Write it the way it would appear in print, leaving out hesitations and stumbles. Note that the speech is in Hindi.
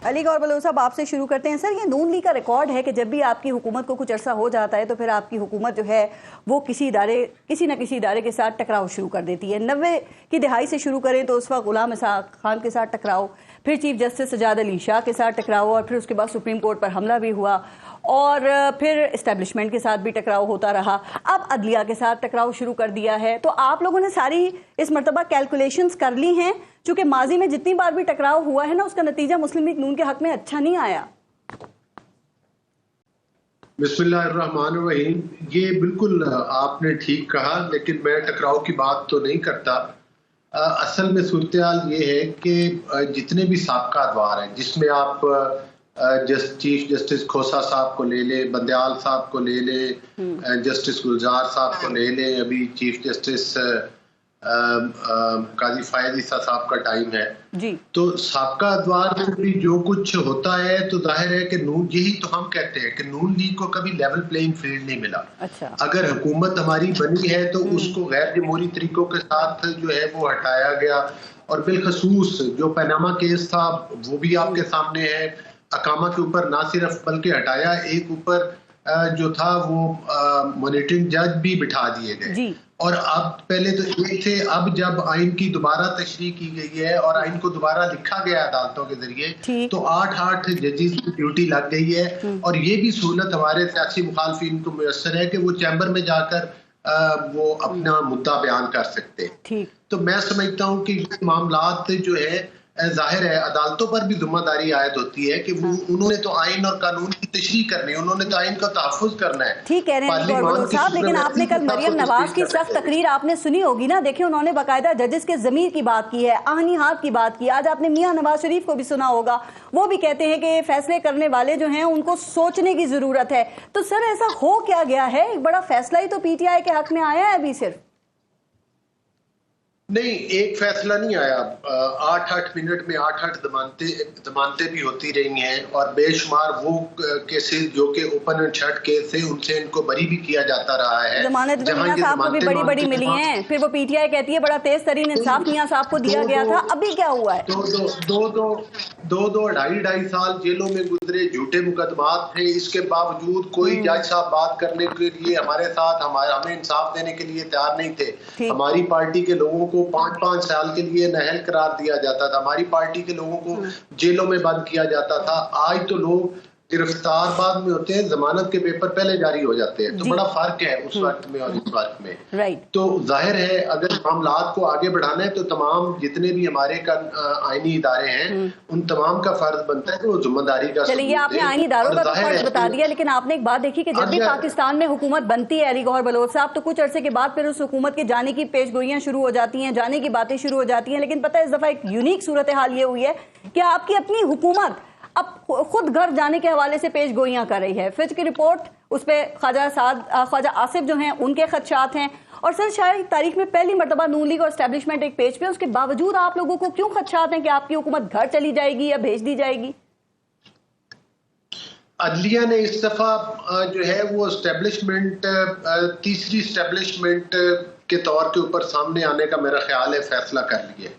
अली गौहर बलोच साहब, आपसे शुरू करते हैं। सर, ये नून लीग का रिकॉर्ड है कि जब भी आपकी हुकूमत को कुछ अरसा हो जाता है तो फिर आपकी हुकूमत जो है वो किसी न किसी इदारे के साथ टकराव शुरू कर देती है। 90 की दहाई से शुरू करें तो उस वक्त गुलाम इसाक खान के साथ टकराव, फिर चीफ जस्टिस सजाद अली शाह के साथ टकराव, और फिर उसके बाद सुप्रीम कोर्ट पर हमला भी हुआ, और फिर इस्टेब्लिशमेंट के साथ भी टकराव होता रहा। अब अदलिया के साथ टकराव शुरू कर दिया है। तो आप लोगों ने सारी इस मरतबा कैलकुलेशंस कर ली हैं, चूंकि माजी में जितनी बार भी टकराव हुआ है ना, उसका नतीजा मुस्लिम लीग नून के हक में अच्छा नहीं आया। बिस्मिल्लाहिर्रहमानिर्रहीम, ये बिल्कुल आपने ठीक कहा, लेकिन मैं टकराव की बात तो नहीं करता। असल में सूरत-ए-हाल ये है कि जितने भी साबका अदवार हैं, जिसमें आप चीफ जस्टिस खोसा साहब को ले ले, बंदयाल साहब को ले ले, जस्टिस गुलजार साहब को ले ले, अभी चीफ जस्टिस काजी फायद ईसा साहब का टाइम है जी। तो साबका अदवार में भी जो कुछ होता है तो जाहिर है कि नून, यही तो हम कहते हैं कि नून लीग को कभी लेवल प्लेइंग फील्ड नहीं मिला। अच्छा। अगर हुकूमत हमारी बनी है तो उसको गैर जमहूरी तरीकों के साथ जो है वो हटाया गया, और बिलखसूस जो पनामा केस था वो भी आपके सामने है। अकामा के ऊपर ना सिर्फ बल्कि हटाया, एक ऊपर जो था वो मॉनिटरिंग जज भी बिठा दिए गए। और अब पहले तो एक थे, अब जब आइन की दोबारा तशरीह की गई है और आइन को दोबारा लिखा गया अदालतों के जरिए, तो 8 जजेस की ड्यूटी लग गई है। और ये भी सहूलत हमारे सियासी मुखालफिन को मुयस्सर है कि वो चैम्बर में जाकर वो अपना मुद्दा बयान कर सकते हैं। तो मैं समझता हूँ कि मामलात जो है, जाहिर है अदालतों पर भी जिम्मेदारी आयद होती है कि वो उन्होंने तो आइन और कानून की तशरीह करनी है, उन्होंने तो आइन का तहफ़्फ़ुज़ करना है। ठीक कह रहे हैं बलोच साहब, लेकिन आपने कल मरियम नवाज की सख्त तकरीर आपने सुनी होगी ना। देखिए, उन्होंने बाकायदा जजेस के ज़मीर की बात की है, आहनी हाथ की बात की। आज आपने मियां नवाज शरीफ को भी सुना होगा, वो भी कहते हैं कि फैसले करने वाले जो हैं उनको सोचने की जरूरत है। तो सर, ऐसा हो क्या गया है? एक बड़ा फैसला ही तो पीटीआई के हक में आया है अभी सिर्फ। नहीं, एक फैसला नहीं आया। 8-8 मिनट में 8-8 जमानतें भी होती रही हैं, और बेशुमार वो केसेस जो कि ओपन एंड शट केस थे उनसे इनको बरी भी किया जाता रहा है। जमानत तो मियां साहब को भी बड़ी बड़ी मिली हैं, फिर वो पीटीआई कहती है बड़ा तेज तरीन इंसाफ मियां साहब को दिया गया था। अभी क्या हुआ है? दो 2.5 साल जेलों में गुजरे, झूठे मुकदमात थे। इसके बावजूद कोई जज साहब बात करने के लिए हमारे साथ, हमें इंसाफ देने के लिए तैयार नहीं थे। हमारी पार्टी के लोगों को 5-5 साल के लिए नाअहल करार दिया जाता था, हमारी पार्टी के लोगों को जेलों में बंद किया जाता था। आज तो लोग गिरफ्तार बाद में होते हैं, जमानत के पेपर पहले जारी हो जाते हैं। तो बड़ा फर्क है उस वक्त में और इस वक्त में। राइट। तो जाहिर है अगर मामलात को आगे बढ़ाना है तो तमाम जितने भी हमारे आईनी इदारे हैं उन तमाम का फर्ज बनता है कि वो जिम्मेदारी का। चलिए, आपने आईनी इदारों का फर्ज बता दिया, लेकिन आपने एक बात देखी कि जब भी पाकिस्तान में हुकूमत बनती है अली गौहर बलोच साहब, तो कुछ अरसे के बाद फिर उस हुकूमत के जाने की पेशगोइयां शुरू हो जाती हैं, जाने की बातें शुरू हो जाती हैं। लेकिन पता है, इस दफा एक यूनिक सूरत हाल ये हुई है कि आपकी अपनी हुकूमत अब खुद घर जाने के हवाले से पेश गोइयां कर रही है। फिच की रिपोर्ट, उस पर ख्वाजा आसिफ जो हैं उनके खदशात हैं। और सर, शायद तारीख में पहली मरतबा नून लीग और एस्टेब्लिशमेंट एक पेज पे, उसके बावजूद आप लोगों को क्यों खदशात हैं कि आपकी हुकूमत घर चली जाएगी या भेज दी जाएगी? अदलिया ने इस दफा जो है वो एस्टेब्लिशमेंट, तीसरी एस्टेब्लिशमेंट के तौर के ऊपर सामने आने का मेरा ख्याल है फैसला कर लिया।